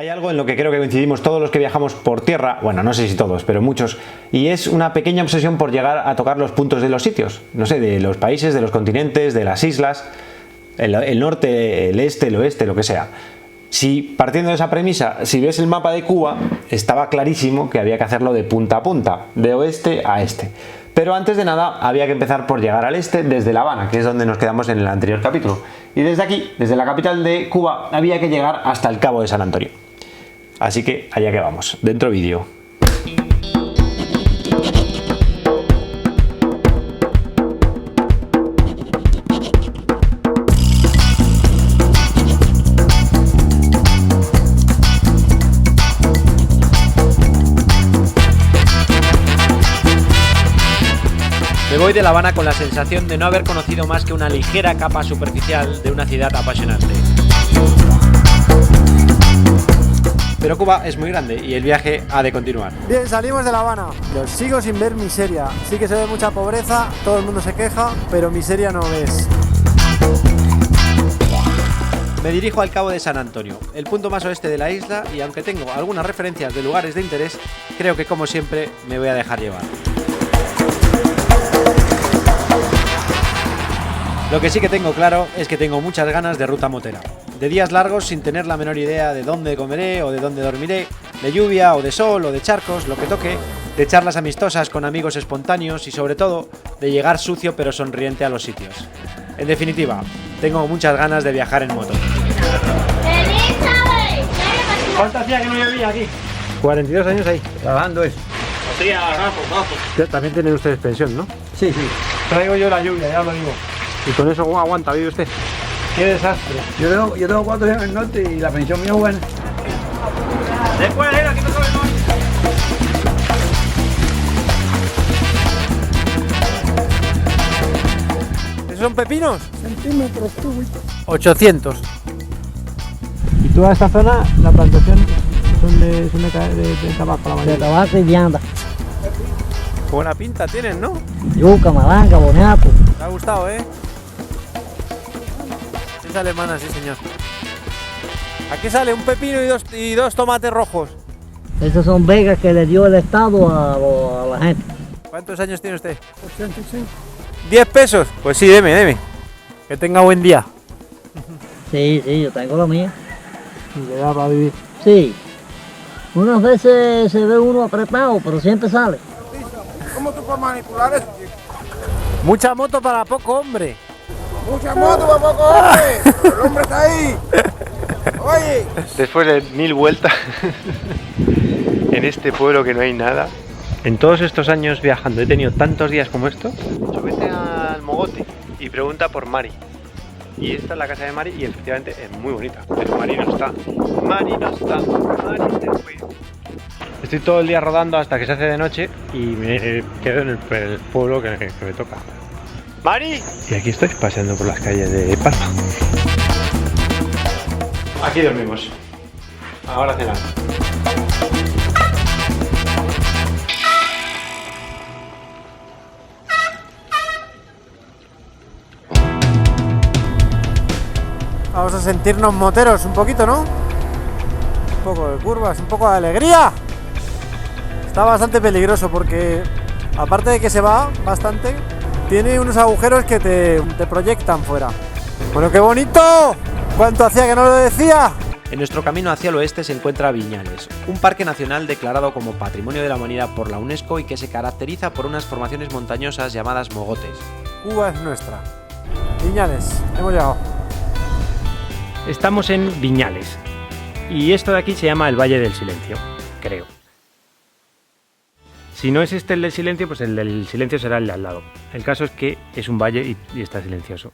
Hay algo en lo que creo que coincidimos todos los que viajamos por tierra, bueno, no sé si todos, pero muchos, y es una pequeña obsesión por llegar a tocar los puntos de los sitios, no sé, de los países, de los continentes, de las islas, el norte, el este, el oeste, lo que sea. Si partiendo de esa premisa, si ves el mapa de Cuba, estaba clarísimo que había que hacerlo de punta a punta, de oeste a este. Pero antes de nada había que empezar por llegar al este desde La Habana, que es donde nos quedamos en el anterior capítulo. Y desde aquí, desde la capital de Cuba, había que llegar hasta el Cabo de San Antonio. Así que allá que vamos, dentro vídeo. Me voy de La Habana con la sensación de no haber conocido más que una ligera capa superficial de una ciudad apasionante. Pero Cuba es muy grande y el viaje ha de continuar. Bien, salimos de La Habana. Pero sigo sin ver miseria. Sí que se ve mucha pobreza, todo el mundo se queja, pero miseria no ves. Me dirijo al Cabo de San Antonio, el punto más oeste de la isla, y aunque tengo algunas referencias de lugares de interés, creo que como siempre me voy a dejar llevar. Lo que sí que tengo claro es que tengo muchas ganas de ruta motera, de días largos sin tener la menor idea de dónde comeré o de dónde dormiré, de lluvia o de sol o de charcos, lo que toque, de charlas amistosas con amigos espontáneos y sobre todo de llegar sucio pero sonriente a los sitios. En definitiva, tengo muchas ganas de viajar en moto. ¿Cuánto hacía que no llovía aquí? 42 años ahí. Trabajando eso. También tienen ustedes pensión, ¿no? Sí, sí. Traigo yo la lluvia, ya lo digo. Y con eso aguanta, vive usted. Qué desastre. Yo tengo 4 años en el norte y la pensión mía es buena. Después de ir aquí no sabe más. ¿Esos son pepinos? Centímetros cúbicos. 800. Y toda esta zona, la plantación son de tabaco la De mayoría. tabaco y vianda. Buena pinta tienen, ¿no? Yuca, malanga, boniato. Me ha gustado, ¿eh? Es alemana, sí señor. Aquí sale un pepino y dos tomates rojos. Esas son vegas que le dio el Estado a la gente. ¿Cuántos años tiene usted? 85. 10 pesos. Pues sí, deme. Que tenga buen día. Sí, yo tengo la mía. Y le da para vivir. Sí. Unas veces se ve uno apretado, pero siempre sale. ¿Cómo tú puedes manipular eso? Mucha moto para poco hombre. Mucha moto para poco hombre. El hombre está ahí. Oye. Después de 1000 vueltas en este pueblo que no hay nada, en todos estos años viajando he tenido tantos días como estos. Vete al Mogote y pregunta por Mari. Y esta es la casa de Mari y efectivamente es muy bonita. Pero Mari no está. Mari se fue. Estoy todo el día rodando hasta que se hace de noche y me quedo en el pueblo que me toca. ¡Mari! Y aquí estoy paseando por las calles de Palma. Aquí dormimos. Ahora cenar. Vamos a sentirnos moteros un poquito, ¿no? Un poco de curvas, un poco de alegría. Está bastante peligroso porque, aparte de que se va bastante, tiene unos agujeros que te proyectan fuera. Bueno, ¡qué bonito! ¿Cuánto hacía que no lo decía? En nuestro camino hacia el oeste se encuentra Viñales, un parque nacional declarado como Patrimonio de la Humanidad por la UNESCO y que se caracteriza por unas formaciones montañosas llamadas mogotes. Cuba es nuestra. Viñales, hemos llegado. Estamos en Viñales y esto de aquí se llama el Valle del Silencio, creo. Si no es este el del silencio, pues el del silencio será el de al lado. El caso es que es un valle y está silencioso.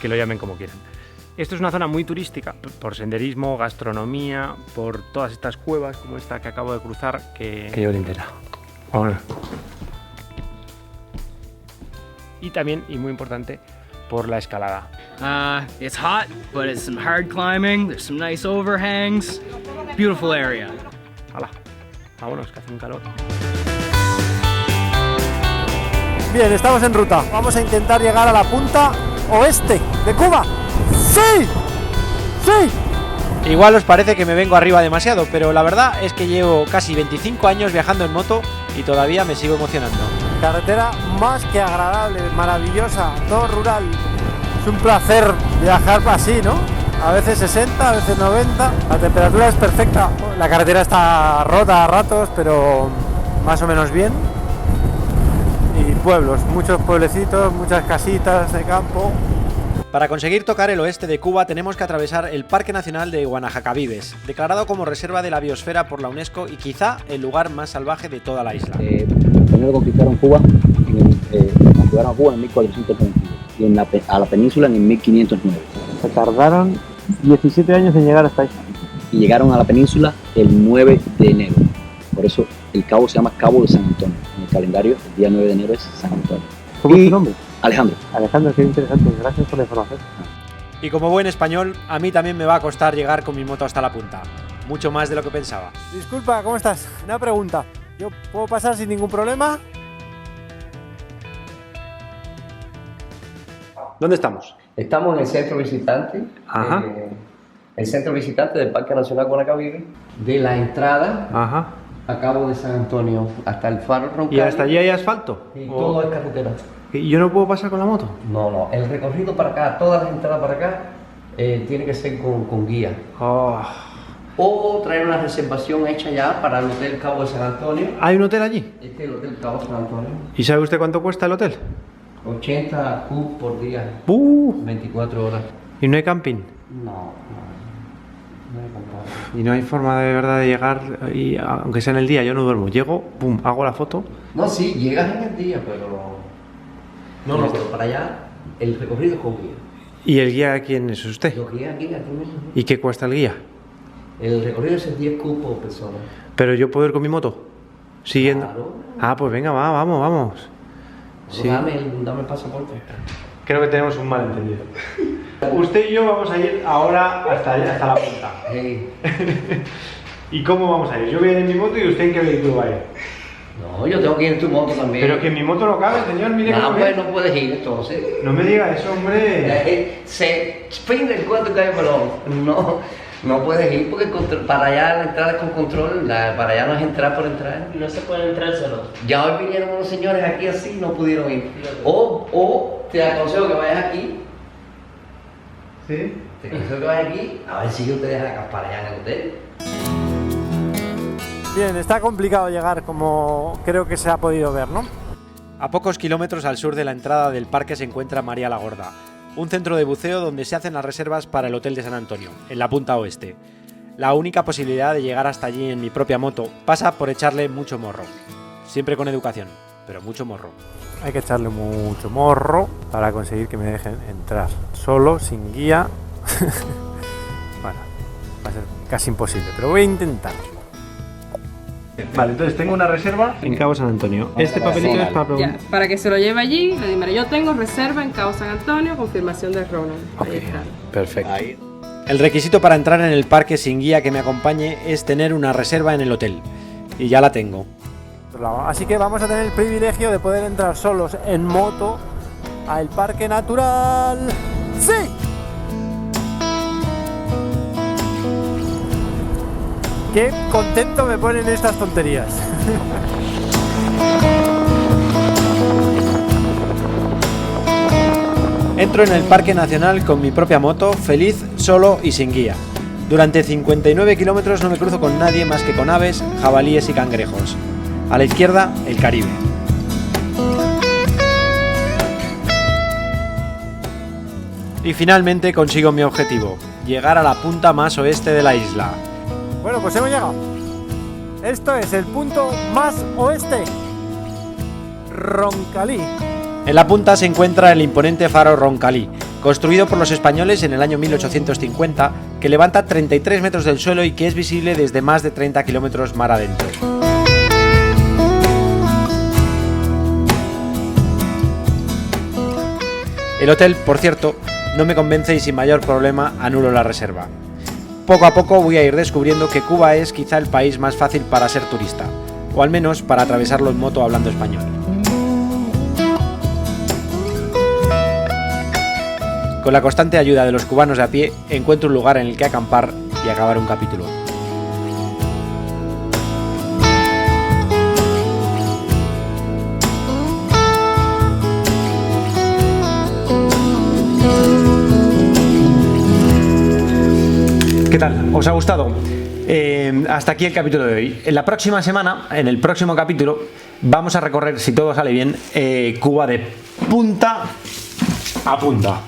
Que lo llamen como quieran. Esto es una zona muy turística, por senderismo, gastronomía, por todas estas cuevas como esta que acabo de cruzar, que yo le entera. Y también, y muy importante, por la escalada. It's hot, but it's some hard climbing. There's some nice overhangs. Beautiful area. ¡Hala! Vámonos, que hace un calor. Bien, estamos en ruta. Vamos a intentar llegar a la punta oeste de Cuba. ¡Sí! ¡Sí! Igual os parece que me vengo arriba demasiado, pero la verdad es que llevo casi 25 años viajando en moto y todavía me sigo emocionando. Carretera más que agradable, maravillosa, todo rural. Es un placer viajar así, ¿no? A veces 60, a veces 90. La temperatura es perfecta. La carretera está rota a ratos, pero más o menos bien. Y pueblos, muchos pueblecitos, muchas casitas de campo. Para conseguir tocar el oeste de Cuba tenemos que atravesar el Parque Nacional de Guanajacavives, declarado como Reserva de la Biosfera por la UNESCO y quizá el lugar más salvaje de toda la isla. Los españoles conquistaron Cuba llegaron a Cuba en 1422 y a la península en 1509. Se tardaron 17 años en llegar hasta ahí. Y llegaron a la península el 9 de enero. Por eso el cabo se llama Cabo de San Antonio. En el calendario el día 9 de enero es San Antonio. ¿Cómo es tu nombre? Alejandro. Alejandro, qué interesante. Gracias por la información. Y como buen español, a mí también me va a costar llegar con mi moto hasta la punta. Mucho más de lo que pensaba. Disculpa, ¿cómo estás? Una pregunta. ¿Yo puedo pasar sin ningún problema? ¿Dónde estamos? Estamos en el centro visitante. Ajá. El centro visitante del Parque Nacional Guanacavives. De la entrada Ajá. a Cabo de San Antonio hasta el Faro Roncalli. ¿Y hasta allí hay asfalto? Y todo es carretera. ¿Y yo no puedo pasar con la moto? No. El recorrido para acá, todas las entradas para acá, tiene que ser con guía. Oh. O traer una reservación hecha ya para el Hotel Cabo de San Antonio. ¿Hay un hotel allí? Este es el Hotel Cabo de San Antonio. ¿Y sabe usted cuánto cuesta el hotel? 80 cub por día. 24 horas. ¿Y no hay camping? No hay camping. ¿Y no hay forma de verdad de llegar, y aunque sea en el día, yo no duermo? Llego, pum, hago la foto. No, sí, llegas en el día, pero... No, pero para allá el recorrido es con guía. ¿Y el guía quién es usted? Yo guía aquí mismo. ¿Y qué cuesta el guía? El recorrido es 10 cub por persona. ¿Pero yo puedo ir con mi moto? Siguiendo. Claro. Ah, pues venga, vamos. Sí. Dame el pasaporte. Creo que tenemos un malentendido. Usted y yo vamos a ir ahora hasta la punta. Hey. ¿Y cómo vamos a ir? Yo voy a ir en mi moto y usted en qué vehículo va a ir. No, yo tengo que ir en tu moto también. Pero que en mi moto no cabe, señor, mire No, cómo pues es. no puedes ir entonces. No me diga eso, hombre. Se fin del cuento que hay balón. No puedes ir porque para allá la entrada es con control, para allá no es entrar por entrar. No se puede entrar solo. Ya hoy vinieron unos señores aquí así, no pudieron ir. O te aconsejo que vayas aquí. ¿Sí? Te aconsejo que vayas aquí, a ver si yo te dejan acampar allá en el hotel. Bien, está complicado llegar como creo que se ha podido ver, ¿no? A pocos kilómetros al sur de la entrada del parque se encuentra María la Gorda, un centro de buceo donde se hacen las reservas para el Hotel de San Antonio, en la punta oeste. La única posibilidad de llegar hasta allí en mi propia moto pasa por echarle mucho morro. Siempre con educación, pero mucho morro. Hay que echarle mucho morro para conseguir que me dejen entrar. Solo, sin guía. Bueno, va a ser casi imposible, pero voy a intentarlo. Vale, entonces tengo una reserva en Cabo San Antonio. Este papelito es para Ya, para que se lo lleve allí, le digo, yo tengo reserva en Cabo San Antonio, confirmación de Ronald. Ahí está. Perfecto. El requisito para entrar en el parque sin guía que me acompañe es tener una reserva en el hotel. Y ya la tengo. Así que vamos a tener el privilegio de poder entrar solos en moto al Parque Natural. ¡Sí! Qué contento me ponen estas tonterías. Entro en el Parque Nacional con mi propia moto, feliz, solo y sin guía. Durante 59 kilómetros no me cruzo con nadie más que con aves, jabalíes y cangrejos. A la izquierda, el Caribe. Y finalmente consigo mi objetivo, llegar a la punta más oeste de la isla. Bueno, pues hemos llegado. Esto es el punto más oeste. Roncalí. En la punta se encuentra el imponente faro Roncalí, construido por los españoles en el año 1850, que levanta 33 metros del suelo y que es visible desde más de 30 kilómetros mar adentro. El hotel, por cierto, no me convence y sin mayor problema anulo la reserva. Poco a poco voy a ir descubriendo que Cuba es quizá el país más fácil para ser turista, o al menos para atravesarlo en moto hablando español. Con la constante ayuda de los cubanos de a pie, encuentro un lugar en el que acampar y acabar un capítulo. ¿Qué tal? ¿Os ha gustado? Hasta aquí el capítulo de hoy. En la próxima semana, en el próximo capítulo, vamos a recorrer, si todo sale bien, Cuba de punta a punta.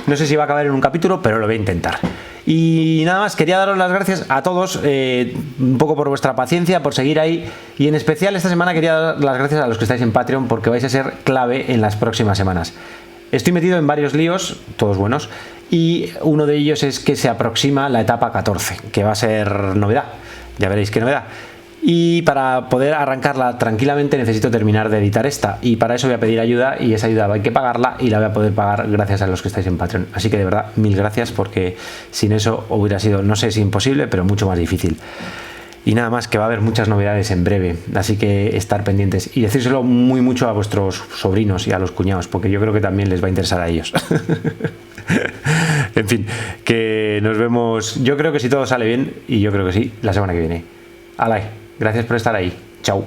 No sé si va a acabar en un capítulo, pero lo voy a intentar. Y nada más, quería daros las gracias a todos, un poco por vuestra paciencia, por seguir ahí, y en especial esta semana quería dar las gracias a los que estáis en Patreon, porque vais a ser clave en las próximas semanas. Estoy metido en varios líos, todos buenos, y uno de ellos es que se aproxima la etapa 14, que va a ser novedad, ya veréis qué novedad. Y para poder arrancarla tranquilamente necesito terminar de editar esta, y para eso voy a pedir ayuda, y esa ayuda hay que pagarla, y la voy a poder pagar gracias a los que estáis en Patreon. Así que de verdad, mil gracias, porque sin eso hubiera sido, no sé si imposible, pero mucho más difícil. Y nada más, que va a haber muchas novedades en breve, así que estar pendientes y decírselo muy mucho a vuestros sobrinos y a los cuñados, porque yo creo que también les va a interesar a ellos. En fin, que nos vemos, yo creo que si todo sale bien, y yo creo que sí, la semana que viene. Alay, gracias por estar ahí. Chao.